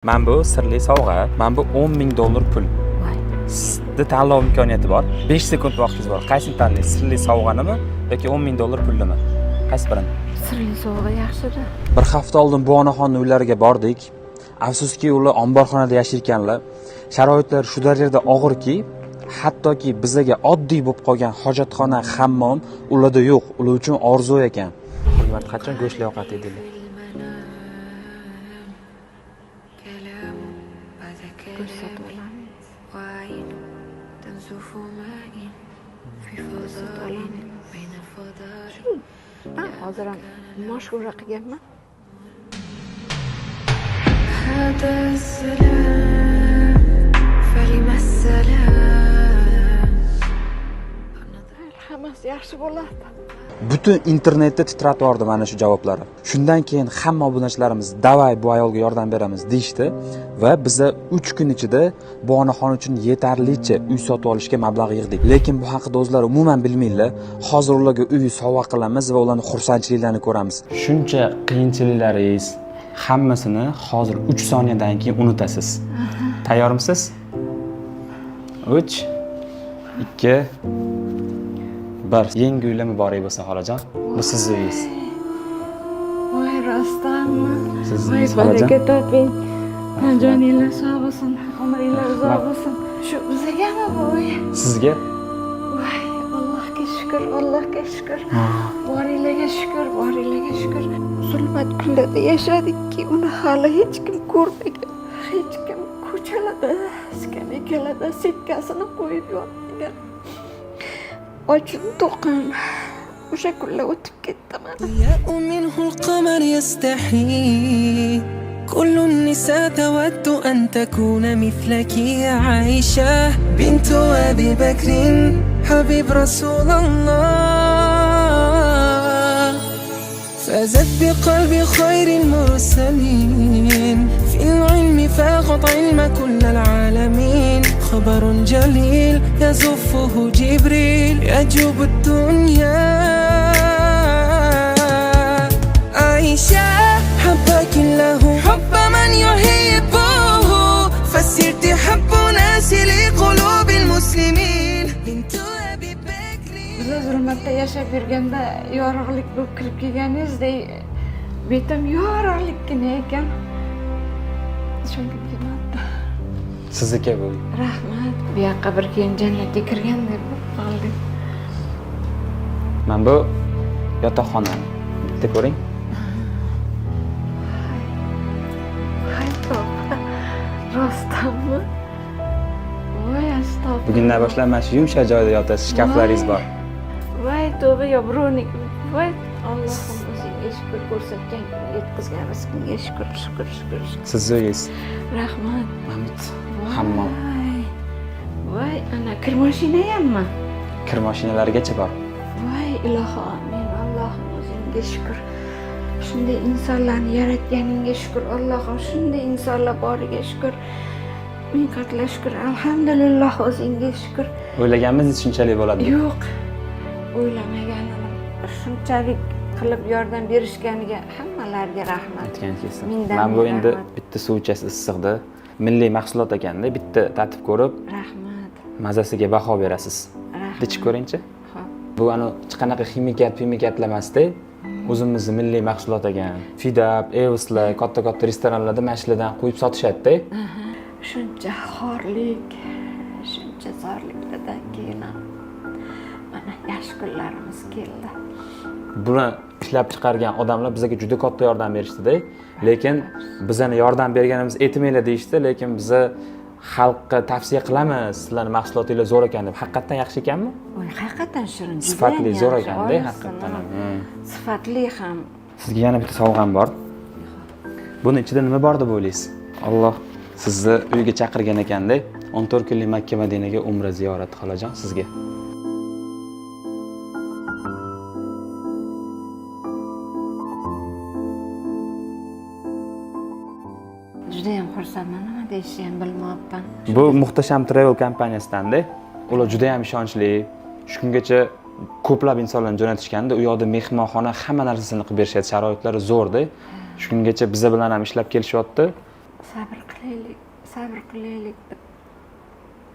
Mana bu sirli sovg'a, mana bu $10,000 pul. Sizda tanlov imkoniyati bor. 5 sekund vaqtingiz bor. Qaysini tanlaysiz? Sirli sovg'animi yoki $10,000 pullimi? Qaysi birini? Sirli sovg'a yaxshi-da. Bir hafta oldin bu onaxonning uylariga bordik. Afsuski, ular omborxonada yashayotganlar. Sharoitlar shu darajada og'irki, hattoki bizga oddiy bo'lib qolgan hojatxona, hammom ularda yo'q. Ular uchun orzu ekan. Hurmat, qachon go'shtli ovqat yedinglar? Go'sht sotib olamiz. Hozir ham mashg'ula qilganman. هذا السلام فلما السلام Hammasi yaxshi bo'ladi. Butun internetda titratib yordi mana shu javoblari. Shundan keyin hamma obunachilarimiz "Davay bu ayolga yordam beramiz" deyshti va biza 3 kun ichida bu onaxon uchun yetarlicha uy sotib olishga mablag' yig'dik. Lekin bu haqida o'zlari umuman bilmaylar. Hozir ularga uy sovg'a qilamiz va ularning xursandchiliklarini ko'ramiz. Shuncha qiyinchiliklaringiz hammasini hozir 3 soniyadan keyin unutasiz. Tayyormisiz? 3 2 1. Yangi uylar muborak bo'lsin xolajon. Bu sizning uyingiz. Voy rostdanmi? Sizni Voy xolajon. baraka toping. Joningiz sog' bo'lsin, umringiz uzoq bo'lsin. Shu bizagami bu uy? Sizga Voy Allohga shukr, Allohga shukr. Boringlarga shukr, boringlarga shukr. Zulmat kunlarda yashadikki, uni hali hech kim ko'rmagan. Hech kim ko'chalarda, skameykalarda setkasini qo'yib yotmagan. Ochun to'qim. O'sha kunlar o'tib ketdi mana. ضياء منه القمر يستحي كل النساء تود أن تكون مثلك يا عائشة بنت أبي بكر حبيب رسول الله فازت بقلب خير المرسلين في العلم فاقت علم كل العالمين خبر جليل يزفه جبريل يجوب الدنيا عائشة حبك الله حب من يحبه فسرت حب ناس لقلوب المسلمين بنت أبي بكر Biz zulmatda yashab yurganda yorug'lik bo'lib kirib kelganingizdek betim yorug'likkina ekan. Shunga kelmadi. sizniki bu. Rahmat. Bu yoqqa bir keyin jannatga kirgandek bo'lib qoldik. Mana bu yotoqxona. Bitta ko'ring. Hay tavba. Rostdanmi? Voy astag'firullah. Bugundan boshlab mana shu yumshoq joyda yotasiz, shkaflaringiz bor. Voy tavba yo birovniki. Voy Allohim o'zingga shukr ko'rsatgan, yetkazgan rizqingga shukr, shukr, shukr. Sizni uyingiz. Rahmat. Mahmud. Hammom. Voy, ana kir mashinayammi? Kir mashinalarigacha bor. Voy ilohi amin. Allohim o'zingga shukr. Shunday insonlarni yaratganingga shukr. Allohim shunday insonlar boriga shukr. Ming qatla shukr. Alhamdulillah o'zingga shukr. O'ylaganmiz shunchalik bo'ladi. Yo'q. O'ylamagandim. Shunchalik qilib yordam berishganiga hammalariga rahmat. Aytgan kelsin. Mingdan Mana bu ming endi rahmat. bitta suv ichasiz issiqda. Milliy mahsulot ekanda, bitta tatib ko'rib, Rahmat. mazasiga baho berasiz. Rahmat. Ichib ko'ring-chi. Xo'p. Bu hech qanaqa ximikatlamasda o'zimizning milliy mahsulot ekan. Fidab, Evslar, katta-katta restoranlarda mashinadan qo'yib sotishadi-da. Shuncha xorlik, shuncha zorliklardan keyin ham mana yaxshi kunlarimiz keldi. Buni ishlab chiqargan odamlar bizga juda katta yordam berishdi-da. Lekin bizani yordam berganimiz aytmaylar deyishdi, lekin biz xalqqa tavsiya qilamiz, sizlarning mahsulotingiz zo'r ekan deb. Haqiqatan yaxshi ekanmi? Voy, haqiqatan shirin. Sifatli, zo'r yaxshi, ekan-da, oyisidan haqiqatan ham. Sifatli ham. Sizga yana bitta sovg'am bor. Buni ichida nima bor deb o'ylaysiz? Alloh sizni uyga chaqirgan ekanda, 14 kunlik Makka Madinaga umra ziyorati xolajon sizga. Juda ham xursandman, nima deyishni ham bilmayapman. Bu Muhtasham Travel kompaniyasidan-da. Ular juda ham ishonchli. Shu kungacha ko'plab insonlarni jo'natishganda, u yoqda mehmonxona hamma narsasini qilib berishadi, sharoitlari zo'rda. Shu kungacha biz bilan ham ishlab kelishyapti. sabr qilaylik.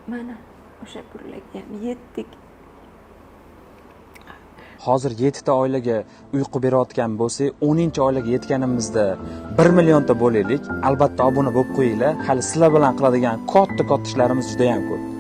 Mana o'sha pullarga ham yetdik. Hozir 7 ta oilaga uyqu berayotgan bo'lsak, 10-oilaga yetganimizda 1 millionta bo'laylik. Albatta obuna bo'lib qo'yinglar. Hali sizlar bilan qiladigan katta ishlarimiz juda ham ko'p.